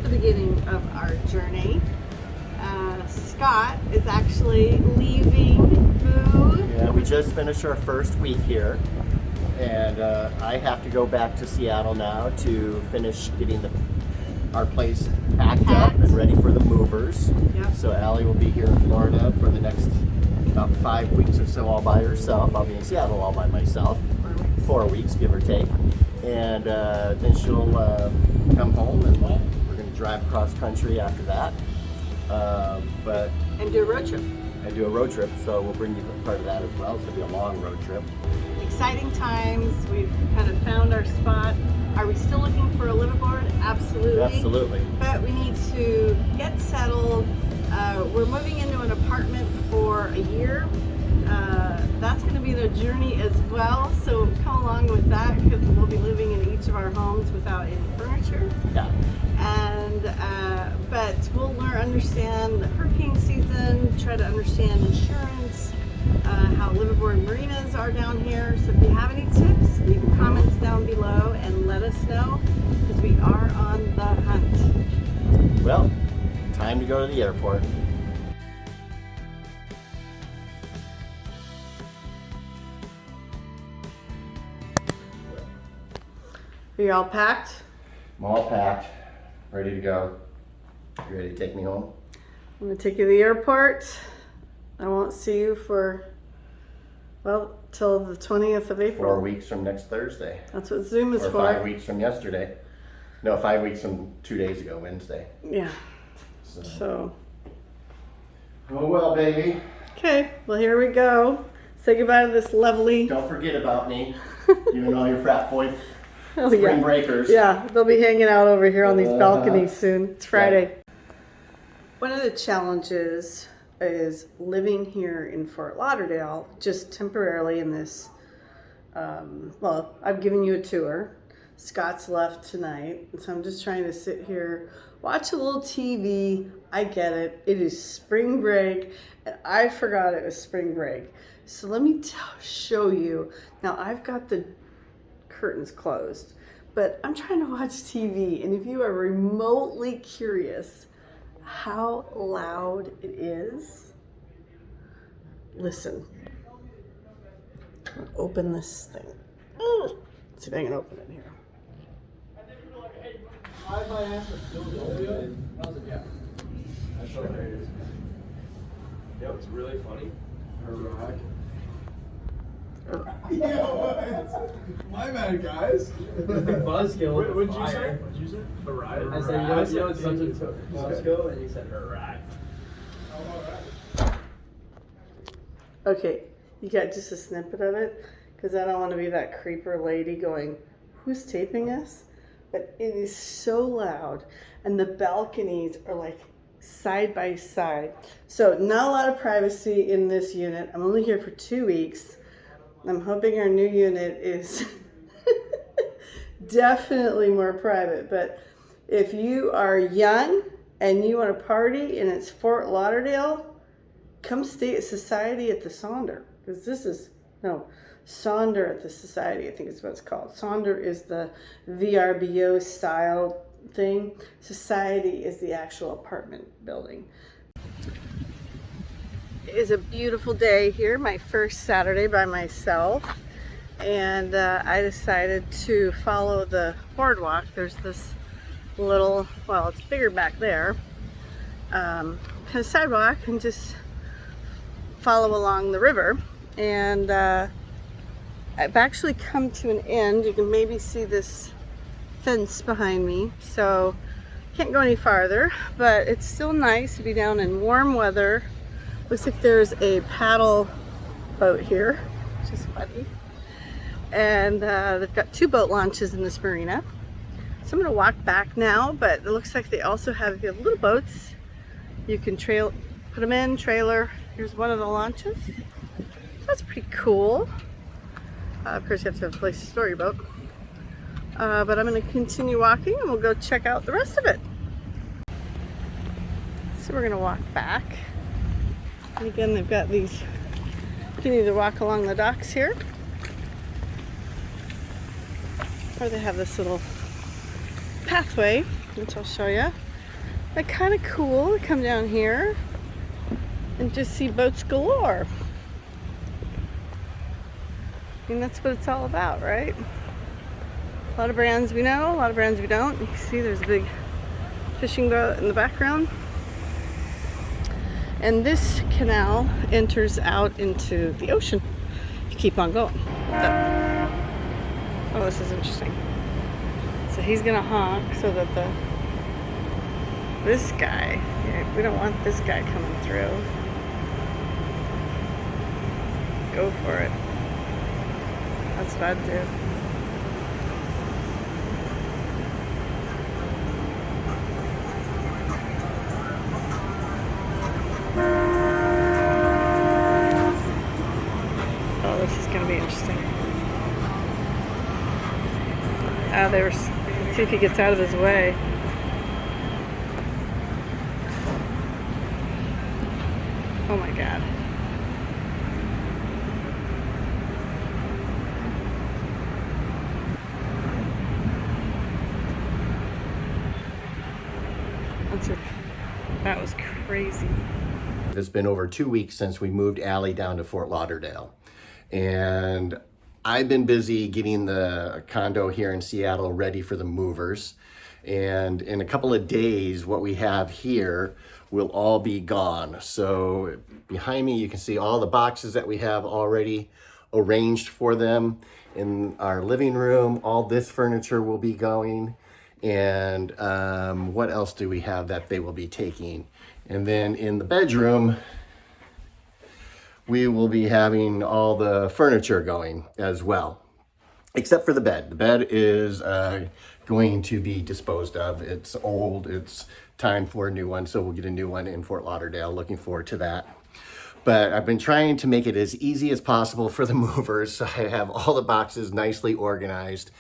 the beginning of our journey. Scott is actually leaving Boo. Yeah, we just finished our first week here, and I have to go back to Seattle now to finish getting our place packed up and ready for the movers. Yep. So Allie will be here in Florida for the next about 5 weeks or so all by herself. I'll be in Seattle all by myself. 4 weeks, give or take. And then she'll come home, and we're going to drive across country after that. And do a road trip. And do a road trip, so we'll bring you part of that as well. It's going to be a long road trip. Exciting times. We've kind of found our spot. Are we still looking for a liveaboard? Absolutely. Absolutely. But we need to get settled. We're moving into an apartment for a year. That's going to be the journey as well. So come along with that, because we'll be living in each of our homes without any furniture. Yeah. And but we'll understand the hurricane season, try to understand insurance, how liveaboard marinas are down here. So if you have any tips, leave comments down below and let us know, because we are on the hunt. Well, time to go to the airport. Are you all packed? I'm all packed, ready to go. You ready to take me home? I'm gonna take you to the airport. I won't see you for, well, till the 20th of April. 4 weeks from next Thursday. That's what Zoom is Or for. 5 weeks from yesterday. No, 5 weeks from 2 days ago, Wednesday. Yeah. So. Oh well, baby. Okay, well here we go. Say goodbye to this lovely. Don't forget about me. You and all your frat boy Oh, spring breakers. Yeah, they'll be hanging out over here on these balconies soon. It's Friday. Yeah. One of the challenges is living here in Fort Lauderdale, just temporarily in this, well, I've given you a tour. Scott's left tonight, and so I'm just trying to sit here, watch a little TV. I get it. It is spring break, and I forgot it was spring break. So let me show you. Now, I've got the curtains closed, but I'm trying to watch TV, and if you are remotely curious how loud it is, listen. I'm gonna open this thing. Let's see if I can open it here. Yeah, it's really funny. My bad, guys. Buzzkill. What'd you say? What'd you say? Alright. I said, you know, it's such a buzzkill, and you said, alright. Okay, you got just a snippet of it, because I don't want to be that creeper lady going, who's taping us? But it is so loud, and the balconies are like side by side. So not a lot of privacy in this unit. I'm only here for 2 weeks. I'm hoping our new unit is definitely more private. But if you are young and you want to party and it's Fort Lauderdale, come stay at Society at the Sonder. Because this is, no, Sonder at the Society, I think is what it's called. Sonder is the VRBO style thing. Society is the actual apartment building. It is a beautiful day here, my first Saturday by myself, and I decided to follow the boardwalk. There's this little, well, it's bigger back there, kind of sidewalk, and just follow along the river. And I've actually come to an end. You can maybe see this fence behind me, so can't go any farther, but it's still nice to be down in warm weather. Looks like there's a paddle boat here, which is funny. And they've got 2 boat launches in this marina. So I'm gonna walk back now, but it looks like they also have little boats. You can put them in, trailer. Here's one of the launches. That's pretty cool. Of course, you have to have a place to store your boat. But I'm gonna continue walking and we'll go check out the rest of it. So we're gonna walk back. And again, they've got these, you can either walk along the docks here, or they have this little pathway, which I'll show you. They're kind of cool to come down here and just see boats galore. I mean, that's what it's all about, right? A lot of brands we know, a lot of brands we don't. You can see there's a big fishing boat in the background. And this canal enters out into the ocean. You keep on going. Oh, this is interesting. So he's gonna honk so that this guy, we don't want this guy coming through. Go for it. That's what I'd do. Oh, this is going to be interesting. Let's see if he gets out of his way. Oh my God. That was crazy. It's been over 2 weeks since we moved Allie down to Fort Lauderdale. And I've been busy getting the condo here in Seattle ready for the movers. And in a couple of days, what we have here will all be gone. So behind me, you can see all the boxes that we have already arranged for them. In our living room, all this furniture will be going. And what else do we have that they will be taking? And then in the bedroom, we will be having all the furniture going as well, except for the bed. The bed is going to be disposed of. It's old, it's time for a new one, so we'll get a new one in Fort Lauderdale. Looking forward to that. But I've been trying to make it as easy as possible for the movers. I have all the boxes nicely organized.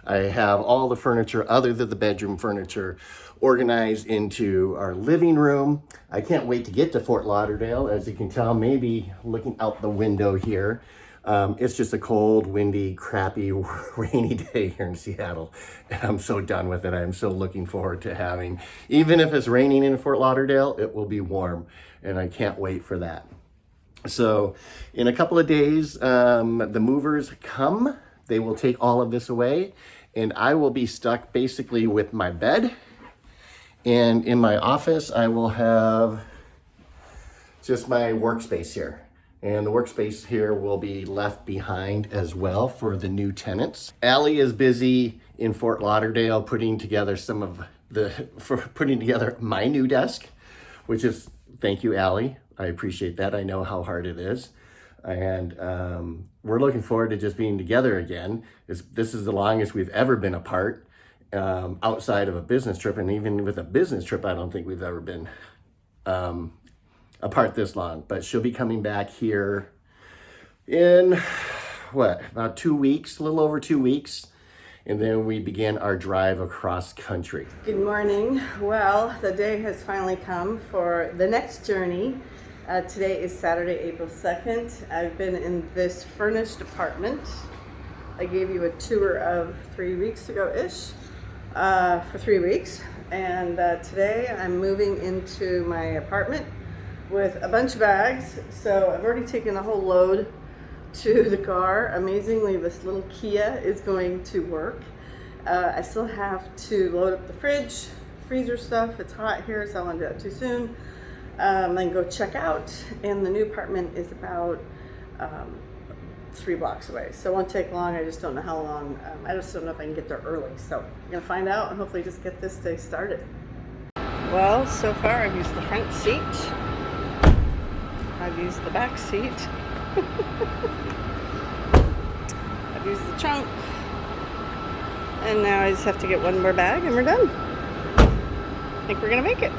I have all the furniture other than the bedroom furniture organized into our living room. I can't wait to get to Fort Lauderdale. As you can tell, maybe looking out the window here, it's just a cold, windy, crappy, rainy day here in Seattle. And I'm so done with it. I'm so looking forward to having, even if it's raining in Fort Lauderdale, it will be warm. And I can't wait for that. So in a couple of days, the movers come. They will take all of this away, and I will be stuck basically with my bed. And in my office, I will have just my workspace here. And the workspace here will be left behind as well for the new tenants. Allie is busy in Fort Lauderdale putting together putting together my new desk, which is, thank you, Allie. I appreciate that. I know how hard it is. And we're looking forward to just being together again. This is the longest we've ever been apart outside of a business trip. And even with a business trip, I don't think we've ever been apart this long. But she'll be coming back here in, about 2 weeks, a little over 2 weeks. And then we begin our drive across country. Good morning. Well, the day has finally come for the next journey. Today is Saturday, April 2nd. I've been in this furnished apartment. I gave you a tour of 3 weeks ago-ish, for 3 weeks. And today I'm moving into my apartment with a bunch of bags. So I've already taken the whole load to the car. Amazingly, this little Kia is going to work. I still have to load up the fridge, freezer stuff. It's hot here, so I won't do that too soon. Then go check out, and the new apartment is about 3 blocks away, so it won't take long. I just don't know how long. I just don't know if I can get there early, so I'm gonna find out and hopefully just get this day started. Well, so far I've used the front seat, I've used the back seat, I've used the trunk, and now I just have to get one more bag and we're done. I think we're gonna make it.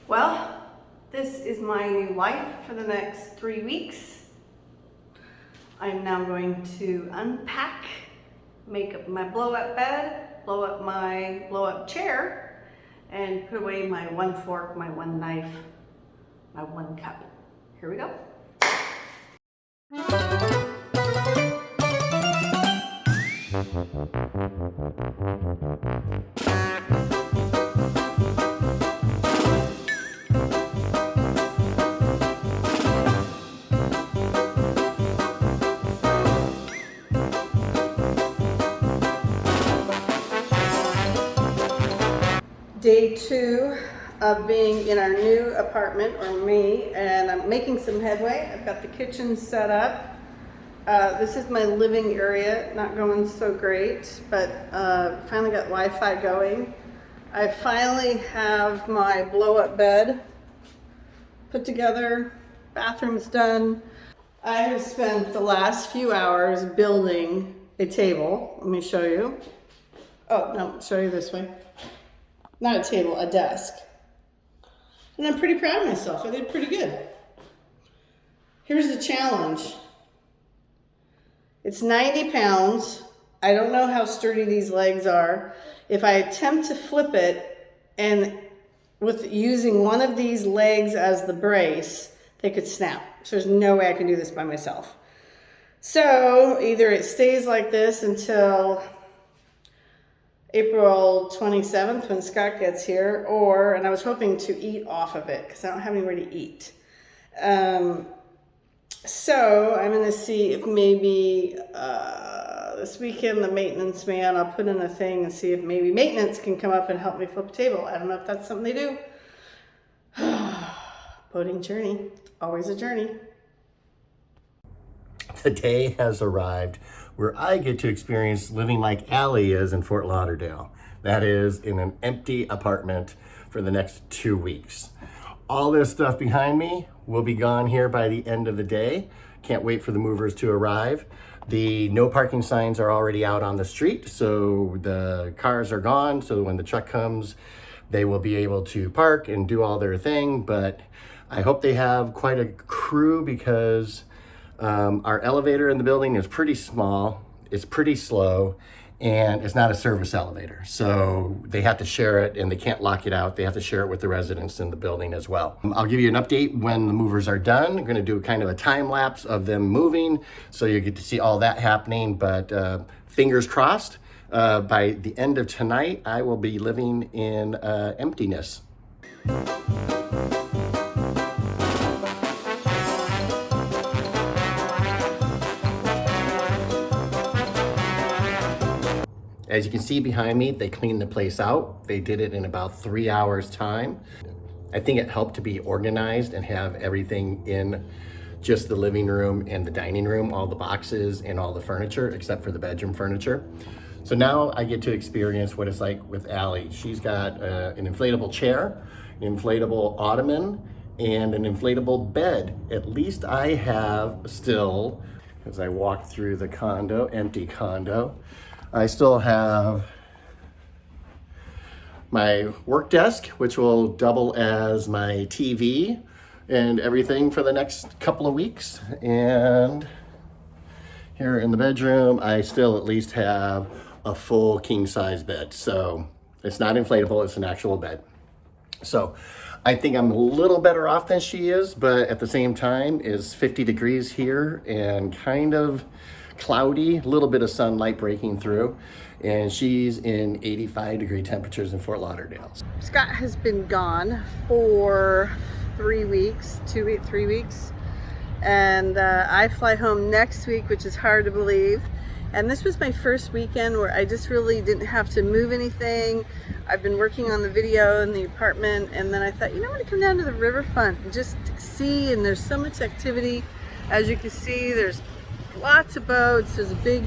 Well, this is my new life for the next 3 weeks. I'm now going to unpack, make up my blow-up bed, blow up my blow-up chair, and put away my 1 fork, my 1 knife, my 1 cup. Here we go. Day 2 of being in our new apartment, or me, and I'm making some headway. I've got the kitchen set up. This is my living area, not going so great, but finally got Wi-Fi going. I finally have my blow-up bed put together, bathroom's done. I have spent the last few hours building a table. Let me show you. Oh, no, show you this way. Not a table, a desk. And I'm pretty proud of myself. I did pretty good. Here's the challenge. It's 90 pounds. I don't know how sturdy these legs are. If I attempt to flip it and with using one of these legs as the brace, they could snap. So there's no way I can do this by myself. So either it stays like this until April 27th when Scott gets here, or, and I was hoping to eat off of it because I don't have anywhere to eat. So I'm gonna see if maybe this weekend the maintenance man, I'll put in a thing and see if maybe maintenance can come up and help me flip a table. I don't know if that's something they do. Boating journey, always a journey. The day has arrived where I get to experience living like Allie is in Fort Lauderdale. That is in an empty apartment for the next 2 weeks. All this stuff behind me will be gone here by the end of the day. Can't wait for the movers to arrive. The no parking signs are already out on the street, so the cars are gone. So when the truck comes, they will be able to park and do all their thing. But I hope they have quite a crew because our elevator in the building is pretty small, it's pretty slow, and it's not a service elevator. So they have to share it and they can't lock it out. They have to share it with the residents in the building as well. I'll give you an update when the movers are done. I'm gonna do kind of a time lapse of them moving so you get to see all that happening, but fingers crossed, by the end of tonight, I will be living in emptiness. As you can see behind me, they cleaned the place out. They did it in about 3 hours time. I think it helped to be organized and have everything in just the living room and the dining room, all the boxes and all the furniture, except for the bedroom furniture. So now I get to experience what it's like with Allie. She's got an inflatable chair, an inflatable ottoman, and an inflatable bed. At least I have still, as I walk through the condo, empty condo, I still have my work desk, which will double as my TV and everything for the next couple of weeks. And here in the bedroom, I still at least have a full king size bed. So it's not inflatable, it's an actual bed. So I think I'm a little better off than she is, but at the same time, it's 50 degrees here and kind of cloudy, a little bit of sunlight breaking through, and she's in 85-degree temperatures in Fort Lauderdale. Scott has been gone for 3 weeks, 3 weeks, and I fly home next week, which is hard to believe. And this was my first weekend where I just really didn't have to move anything. I've been working on the video in the apartment, and then I thought, you know, I'm gonna come down to the riverfront and just see, and there's so much activity. As you can see, there's lots of boats. There's a big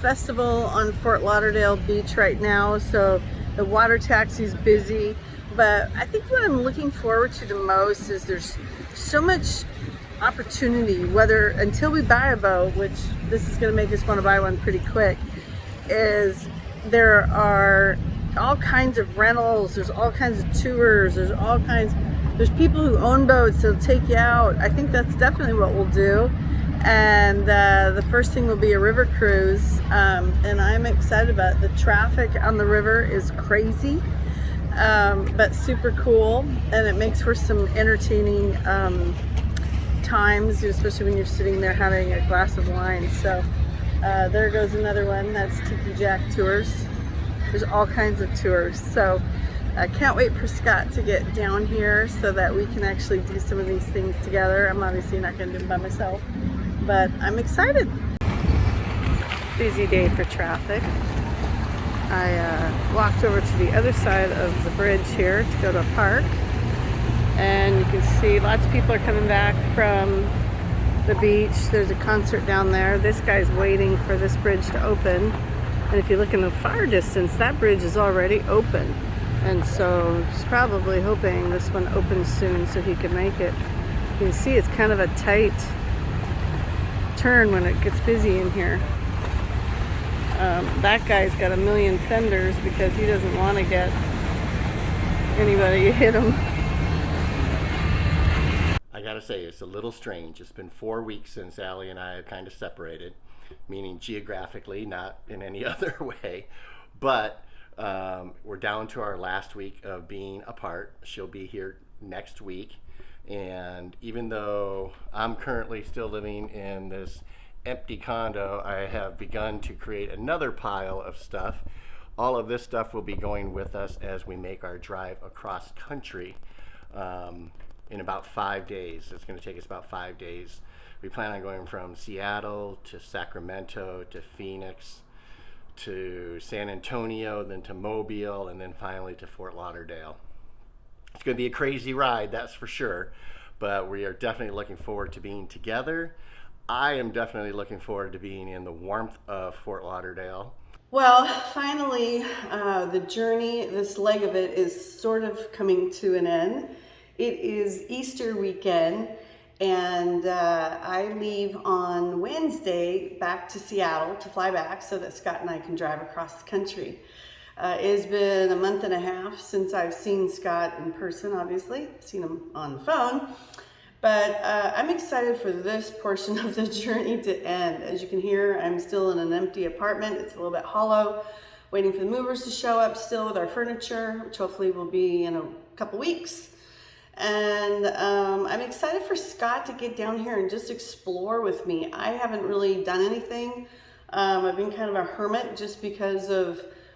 festival on Fort Lauderdale beach right now, so the water taxi's busy. But I think what I'm looking forward to the most is there's so much opportunity, whether until we buy a boat, which this is going to make us want to buy one pretty quick, is there are all kinds of rentals, there's all kinds of tours, there's people who own boats that'll take you out. I think that's definitely what we'll do. And the first thing will be a river cruise, and I'm excited about it. The traffic on the river is crazy, but super cool, and it makes for some entertaining times, especially when you're sitting there having a glass of wine. So there goes another one. That's Tiki Jack Tours. There's all kinds of tours. So I can't wait for Scott to get down here so that we can actually do some of these things together. I'm obviously not going to do them by myself, but I'm excited. Busy day for traffic. I walked over to the other side of the bridge here to go to a park, and you can see lots of people are coming back from the beach. There's a concert down there. This guy's waiting for this bridge to open, and if you look in the far distance, that bridge is already open, and so he's probably hoping this one opens soon so he can make it. You can see it's kind of a tight turn when it gets busy in here. That guy's got a million fenders because he doesn't want to get anybody to hit him. I gotta say, it's a little strange. It's been 4 weeks since Allie and I have kind of separated, meaning geographically, not in any other way. But we're down to our last week of being apart. She'll be here next week. And even though I'm currently still living in this empty condo, I have begun to create another pile of stuff. All of this stuff will be going with us as we make our drive across country in about 5 days. It's going to take us about 5 days. We plan on going from Seattle to Sacramento to Phoenix to San Antonio, then to Mobile, and then finally to Fort Lauderdale. It's going to be a crazy ride, that's for sure, but we are definitely looking forward to being together. I am definitely looking forward to being in the warmth of Fort Lauderdale. Well, finally, the journey, this leg of it, is sort of coming to an end. It is Easter weekend, and I leave on Wednesday back to Seattle to fly back so that Scott and I can drive across the country. It has been a month and a half since I've seen Scott in person, obviously. I've seen him on the phone. But I'm excited for this portion of the journey to end. As you can hear, I'm still in an empty apartment. It's a little bit hollow, waiting for the movers to show up still with our furniture, which hopefully will be in a couple weeks. And I'm excited for Scott to get down here and just explore with me. I haven't really done anything. I've been kind of a hermit just because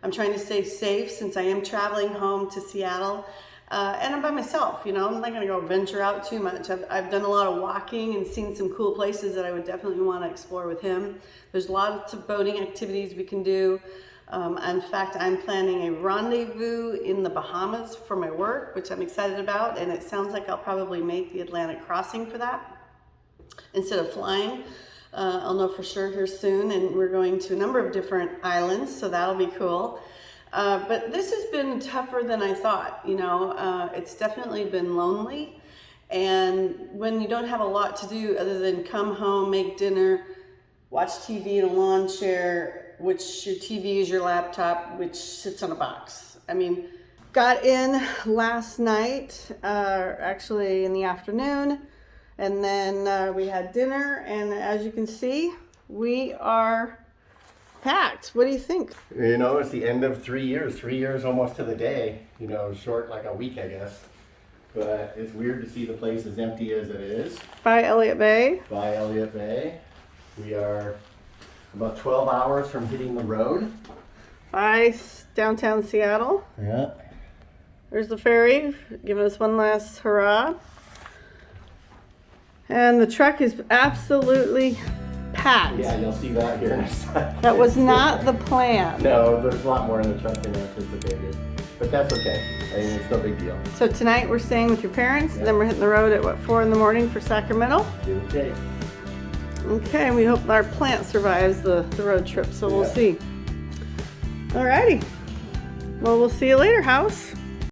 I'm trying to stay safe since I am traveling home to Seattle. And I'm by myself, you know, I'm not going to go venture out too much. I've done a lot of walking and seen some cool places that I would definitely want to explore with him. There's lots of boating activities we can do. In fact, I'm planning a rendezvous in the Bahamas for my work, which I'm excited about. And it sounds like I'll probably make the Atlantic crossing for that instead of flying. I'll know for sure here soon. And we're going to a number of different islands, so that'll be cool. But this has been tougher than I thought, you know. It's definitely been lonely, and when you don't have a lot to do other than come home, make dinner, watch TV in a lawn chair, which your TV is your laptop, which sits on a box. I mean, got in last night, actually in the afternoon, and then we had dinner, and as you can see, we are packed. What do you think? You know, it's the end of 3 years. 3 years almost to the day. You know, short like a week, I guess. But it's weird to see the place as empty as it is. Bye, Elliott Bay. By Elliott Bay. We are about 12 hours from hitting the road. Bye, downtown Seattle. Yeah. There's the ferry, giving us one last hurrah. And the truck is absolutely packed. Yeah, you'll see that here in a second. That was not the plan. No, there's a lot more in the truck than anticipated. But that's okay. I mean, it's no big deal. So tonight we're staying with your parents, and then we're hitting the road at 4 in the morning for Sacramento. Give or take. Okay, we hope our plant survives the road trip, so we'll see. Alrighty. Well, we'll see you later, house.